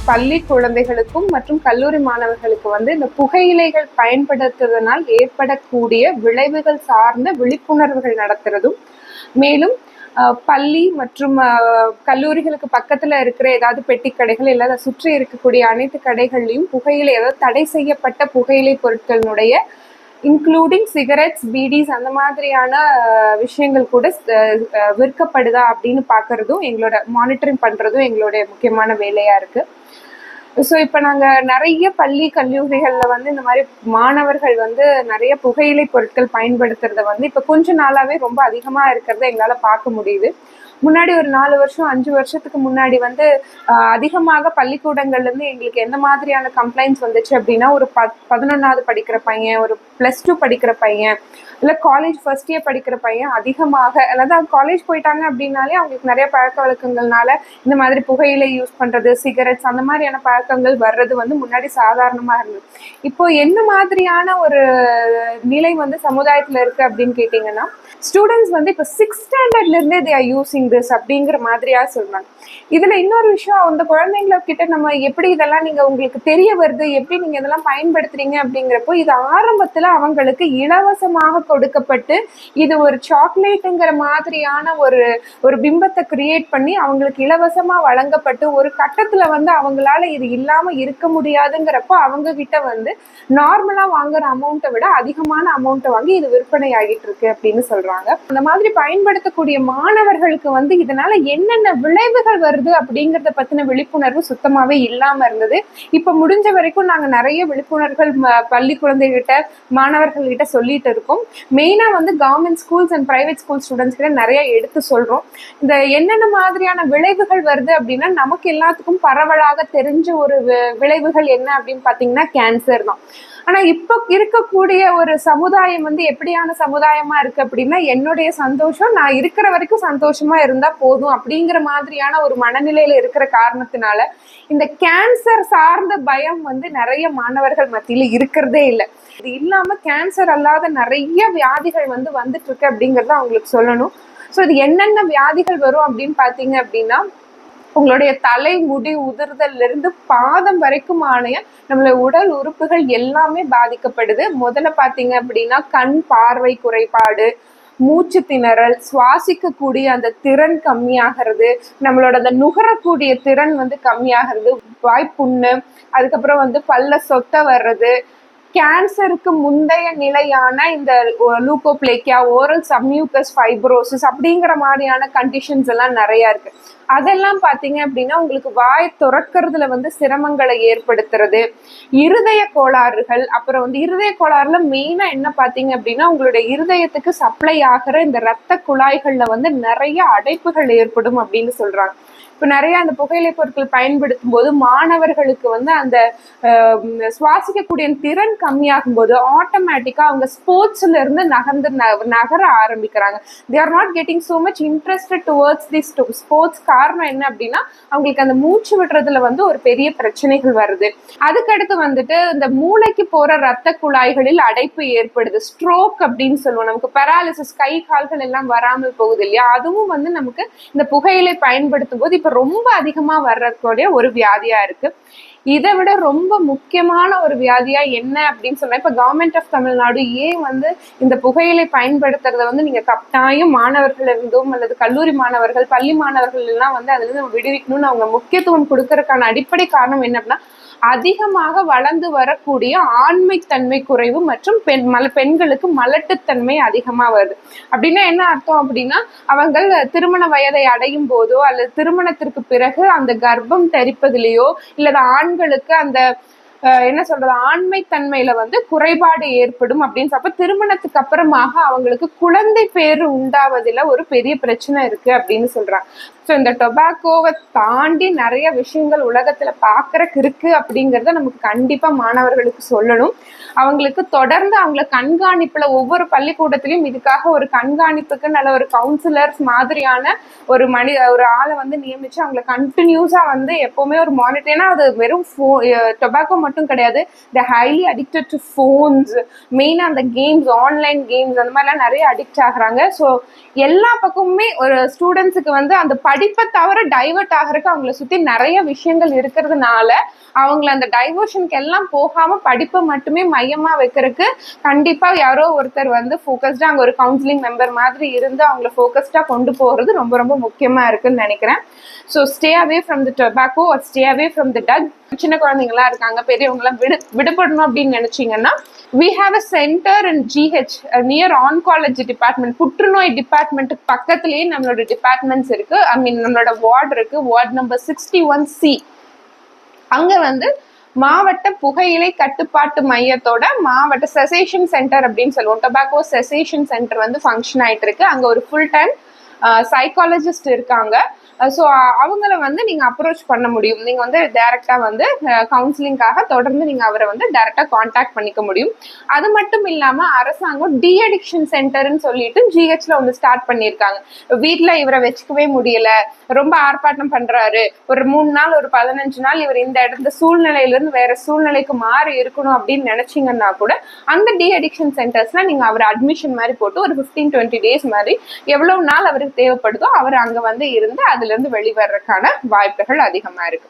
பள்ளி குழந்தைகளுக்கும் மற்றும் கல்லூரி மாணவர்களுக்கு வந்து இந்த புகையிலைகள் பயன்படுத்துவதனால் ஏற்படக்கூடிய விளைவுகள் சார்ந்த விழிப்புணர்வுகள் நடத்துறதும், மேலும் பள்ளி மற்றும் கல்லூரிகளுக்கு பக்கத்துல இருக்கிற ஏதாவது பெட்டி கடைகள் இல்லை அதை சுற்றி இருக்கக்கூடிய அனைத்து கடைகள்லையும் புகையிலை, அதாவது தடை செய்யப்பட்ட புகையிலை பொருட்களினுடைய இன்க்ளூடிங் சிகரெட்ஸ், பீடிஸ் அந்த மாதிரியான விஷயங்கள் கூட விற்கப்படுதா அப்படின்னு பார்க்கறதும் எங்களோட மானிட்டரிங் பண்ணுறதும் எங்களுடைய முக்கியமான வேலையாக இருக்குது. ஸோ இப்போ நாங்கள் நிறைய பள்ளி கல்லூரிகளில் வந்து இந்த மாதிரி மாணவர்கள் வந்து நிறைய புகையிலை பொருட்கள் பயன்படுத்துறத வந்து இப்போ கொஞ்ச நாளாகவே ரொம்ப அதிகமாக இருக்கிறத எங்களால் பார்க்க முடியுது. முன்னாடி ஒரு 4 வருஷம் 5 வருஷத்துக்கு முன்னாடி வந்து அதிகமாக பள்ளிக்கூடங்கள்லேருந்து எங்களுக்கு எந்த மாதிரியான கம்ப்ளைண்ட்ஸ் வந்துச்சு அப்படின்னா, ஒரு 11வது படிக்கிற பையன், ஒரு +2 படிக்கிற பையன், இல்லை காலேஜ் ஃபர்ஸ்ட் இயர் படிக்கிற பையன் அதிகமாக, அதாவது காலேஜ் போயிட்டாங்க அப்படின்னாலே அவங்களுக்கு நிறைய பழக்க வழக்கங்கள்னால இந்த மாதிரி புகையிலை யூஸ் பண்ணுறது, சிகரெட்ஸ் அந்த மாதிரியான பழக்கங்கள் வர்றது வந்து முன்னாடி சாதாரணமாக இருந்தது. இப்போ என்ன மாதிரியான ஒரு நிலை வந்து சமுதாயத்தில் இருக்குது அப்படின்னு கேட்டிங்கன்னா, ஸ்டூடெண்ட்ஸ் வந்து இப்போ 6th ஸ்டாண்டர்ட்லேருந்தே தே ஆர் யூஸிங் திஸ் அப்படிங்கிற மாதிரியா சொல்றாங்க. இதுல இன்னொரு விஷயம், அந்த குழந்தைங்கள கிட்ட நம்ம எப்படி இதெல்லாம் நீங்க உங்களுக்கு தெரிய வருது, எப்படி நீங்க இதெல்லாம் பயன்படுத்துறீங்க அப்படிங்கிறப்போ, இது ஆரம்பத்துல அவங்களுக்கு இலவசமாக கொடுக்கப்பட்டு இது ஒரு சாக்லேட்டுங்கிற மாதிரியான ஒரு பிம்பத்தை கிரியேட் பண்ணி அவங்களுக்கு இலவசமா வழங்கப்பட்டு, ஒரு கட்டத்துல வந்து அவங்களால இது இல்லாம இருக்க முடியாதுங்கிறப்போ அவங்க கிட்ட வந்து நார்மலா வாங்குற அமௌண்ட்டை விட அதிகமான அமௌண்ட்டை வாங்கி இது விற்பனை ஆகிட்டு இருக்கு அப்படின்னு சொல்றாங்க. அந்த மாதிரி பயன்படுத்தக்கூடிய மாணவர்களுக்கு வந்து இதனால என்னென்ன விளைவுகள் வருது அப்படிங்கறத பத்தின விழிப்புணர்வு சுத்தமாவே இல்லாம இருந்தது. இப்ப முடிஞ்ச வரைக்கும் நாங்க நிறைய விழிப்புணர்வுகள் பள்ளி குழந்தைகிட்ட, மாணவர்கள் கிட்ட சொல்லிட்டு இருக்கோம். மெயினா வந்து government schools and private school students கிட்ட நிறைய எடுத்து சொல்றோம். இந்த என்னென்ன மாதிரியான விளைவுகள் வருது அப்படின்னா, நமக்கு எல்லாத்துக்கும் பரவலாக தெரிஞ்ச ஒரு விளைவுகள் என்ன அப்படின்னு பாத்தீங்கன்னா கேன்சர் தான். ஆனா இப்ப இருக்கக்கூடிய ஒரு சமுதாயம் வந்து எப்படியான சமுதாயமா இருக்கு அப்படின்னா, என்னுடைய சந்தோஷம், நான் இருக்கிற வரைக்கும் சந்தோஷமா இருந்தா போதும் அப்படிங்கிற மாதிரியான ஒரு மனநிலையில இருக்கிற காரணத்தினால இந்த கேன்சர் சார்ந்த பயம் வந்து நிறைய மாணவர்கள் மத்தியில இருக்கிறதே இல்லை. இது இல்லாம கேன்சர் அல்லாத நிறைய வியாதிகள் வந்து வந்துட்டு இருக்கு அப்படிங்கறத அவங்களுக்கு சொல்லணும். ஸோ இது என்னென்ன வியாதிகள் வரும் அப்படின்னு பாத்தீங்க அப்படின்னா, உங்களுடைய தலை முடி உதிர்தல்ல இருந்து பாதம் வரைக்கும் ஆணைய நம்மளோட உடல் உறுப்புகள் எல்லாமே பாதிக்கப்படுது. முதல்ல பாத்தீங்க அப்படின்னா கண் பார்வை குறைபாடு, மூச்சு திணறல், சுவாசிக்கக்கூடிய அந்த திறன் கம்மியாகிறது, நம்மளோட அந்த நுகரக்கூடிய திறன் வந்து கம்மியாகிறது, வாய்ப்புண்ணு, அதுக்கப்புறம் வந்து பல்ல சொத்த வர்றது, கேன்சருக்கு முந்தைய நிலையான இந்த லூகோப்ளேக்கியா, ஓரல் சப்மியூக்கஸ் ஃபைப்ரோசிஸ் அப்படிங்கிற மாதிரியான கண்டிஷன்ஸ் எல்லாம் நிறைய இருக்கு. அதெல்லாம் பார்த்தீங்க அப்படின்னா உங்களுக்கு வாய் துறக்கிறதுல வந்து சிரமங்களை ஏற்படுத்துறது, இருதய கோளாறுகள், அப்புறம் வந்து இருதய கோளாறுல மெயினா என்ன பார்த்தீங்க அப்படின்னா, உங்களுடைய இருதயத்துக்கு சப்ளை ஆகிற இந்த ரத்த குழாய்கள்ல வந்து நிறைய அடைப்புகள் ஏற்படும் அப்படின்னு சொல்றாங்க. இப்போ நிறைய அந்த புகையிலை பொருட்கள் பயன்படுத்தும் போது மாணவர்களுக்கு வந்து அந்த சுவாசிக்கக்கூடிய திறன் கம்மியாகும் போது ஆட்டோமேட்டிக்கா அவங்க ஸ்போர்ட்ஸ்ல இருந்து நகர ஆரம்பிக்கிறாங்க. They are not getting so much interested towards this sports. காரணம் என்ன அப்படின்னா, அவங்களுக்கு அந்த மூச்சு விடுறதுல வந்து ஒரு பெரிய பிரச்சனைகள் வருது. அதுக்கடுத்து வந்துட்டு இந்த மூளைக்கு போற ரத்த குழாய்களில் அடைப்பு ஏற்படுது, ஸ்ட்ரோக் அப்படின்னு சொல்லுவோம். நமக்கு பெராலிசிஸ், கை கால்கள் எல்லாம் வராமல் போகுது இல்லையா, அதுவும் வந்து நமக்கு இந்த புகையிலை பயன்படுத்தும் போது இப்ப ரொம்ப அதிகமா வர்றக்கூடிய ஒரு வியாதியா இருக்கு. இதை விட ரொம்ப முக்கியமான ஒரு வியாதியா என்ன அப்படின்னு சொன்னா, இப்ப கவர்மெண்ட் ஆஃப் தமிழ்நாடு ஏன் வந்து இந்த புகையிலை பயன்படுத்துறத வந்து நீங்க கட்டாயம் மாணவர்கள் இருந்தும் அல்லது கல்லூரி மாணவர்கள், பள்ளி மாணவர்கள் எல்லாம் வந்து அதுல இருந்து விடுவிக்கணும்னு அவங்க முக்கியத்துவம் கொடுக்கறதுக்கான அடிப்படை காரணம் என்ன அப்படின்னா, அதிகமாக வளர்ந்து வரக்கூடிய ஆண்மைத்தன்மை குறைவு மற்றும் பெண்களுக்கு மலட்டுத்தன்மை அதிகமா வருது. அப்படின்னா என்ன அர்த்தம் அப்படின்னா, அவங்க திருமண வயதை அடையும் போதோ அல்லது திருமணத்திற்கு பிறகு அந்த கர்ப்பம் தரிப்பதிலேயோ இல்ல ஆண்களுக்கு அந்த என்ன சொல்றது, ஆண்மை தன்மையில வந்து குறைபாடு ஏற்படும் அப்படின்னு சொல்ல, திருமணத்துக்கு அப்புறமாக அவங்களுக்கு குழந்தை பேரு உண்டாவதில் ஒரு பெரிய பிரச்சனை இருக்கு அப்படின்னு சொல்றாங்க. ஸோ இந்த டொபாக்கோவை தாண்டி நிறைய விஷயங்கள் உலகத்துல பாக்குறக்கு இருக்கு அப்படிங்கிறத நமக்கு கண்டிப்பா மாணவர்களுக்கு சொல்லணும். அவங்களுக்கு தொடர்ந்து அவங்கள கண்காணிப்புல ஒவ்வொரு பள்ளிக்கூடத்திலையும் இதுக்காக ஒரு கண்காணிப்புக்கு நல்ல ஒரு கவுன்சிலர்ஸ் மாதிரியான ஒரு ஆளை வந்து நியமிச்சு அவங்களை கண்டினியூஸா வந்து எப்பவுமே ஒரு மானிட்டர். ஏன்னா அது வெறும் டொபாக்கோ மட்டும் கிடையாது, த ஹைலி அடிக்டட் டு ஃபோன்ஸ், மெயினா அந்த கேம்ஸ், ஆன்லைன் கேம்ஸ் அந்த மாதிரிலாம் நிறைய அடிக்ட் ஆகுறாங்க. ஸோ எல்லா பக்கமுமே ஒரு ஸ்டூடெண்ட்ஸுக்கு வந்து அந்த படிப்பை தவிர டைவர்ட் ஆகிறதுக்கு அவங்கள சுத்தி நிறைய விஷயங்கள் இருக்கிறதுனால அவங்கள அந்த டைவர்ஷனுக்கு எல்லாம் போகாம படிப்பை மட்டுமே மையமா வைக்கிறதுக்கு கண்டிப்பா யாரோ ஒருத்தர் வந்து ஃபோக்கஸ்டா அங்க ஒரு கவுன்சிலிங் மெம்பர் மாதிரி இருந்து அவங்கள ஃபோக்கஸ்டா கொண்டு போறது ரொம்ப ரொம்ப முக்கியமா இருக்குன்னு நினைக்கிறேன். So stay away from the tobacco or stay away from the drug. சின்ன குழந்தைங்களா இருக்காங்க, பெரியவங்களாம் விடுபடணும் அப்படின்னு நினைச்சீங்கன்னா we have a center in GH near oncology department. புற்றுநோய் டிபார்ட்மெண்ட்டுக்கு பக்கத்துலயே நம்மளோட டிபார்ட்மெண்ட்ஸ் இருக்கு. ஐ மீன் நம்மளோட வார்டு இருக்கு, வார்டு நம்பர் 61C. அங்க வந்து மாவட்ட புகையிலை கட்டுப்பாட்டு மையத்தோட மாவட்ட செசேஷன் சென்டர் அப்படின்னு சொல்லுவோம், டொபாக்கோ செசேஷன் சென்டர் வந்து ஃபங்க்ஷன் ஆயிட்டு இருக்கு. அங்க ஒரு ஃபுல் டைம் சைக்காலஜிஸ்ட் இருக்காங்க. ஸோ அவங்கள வந்து நீங்க அப்ரோச் பண்ண முடியும். நீங்க வந்து டைரக்டா வந்து கவுன்சிலிங்காக தொடர்ந்து நீங்க அவரை வந்து டைரக்டா கான்டாக்ட் பண்ணிக்க முடியும். அது மட்டும் இல்லாம அரசாங்கம் டி அடிக்ஷன் சென்டர்ன்னு சொல்லிட்டு ஜிஹெச்ல ஒன்று ஸ்டார்ட் பண்ணியிருக்காங்க. வீட்டுல இவரை வச்சுக்கவே முடியல, ரொம்ப ஆர்ப்பாட்டம் பண்றாரு, ஒரு 3 நாள் ஒரு 15 நாள் இவர் இந்த இடத்துல சூழ்நிலையில இருந்து வேற சூழ்நிலைக்கு மாறி இருக்கணும் அப்படின்னு நினைச்சீங்கன்னா கூட அந்த டி அடிக்ஷன் சென்டர்ஸ்ல நீங்க அவர் அட்மிஷன் மாதிரி போட்டு ஒரு 15-20 days மாதிரி எவ்வளவு நாள் அவருக்கு தேவைப்படுதோ அவர் அங்க வந்து இருந்து அதுல இருந்து வெளிவரதுக்கான வாய்ப்புகள் அதிகமா இருக்கு.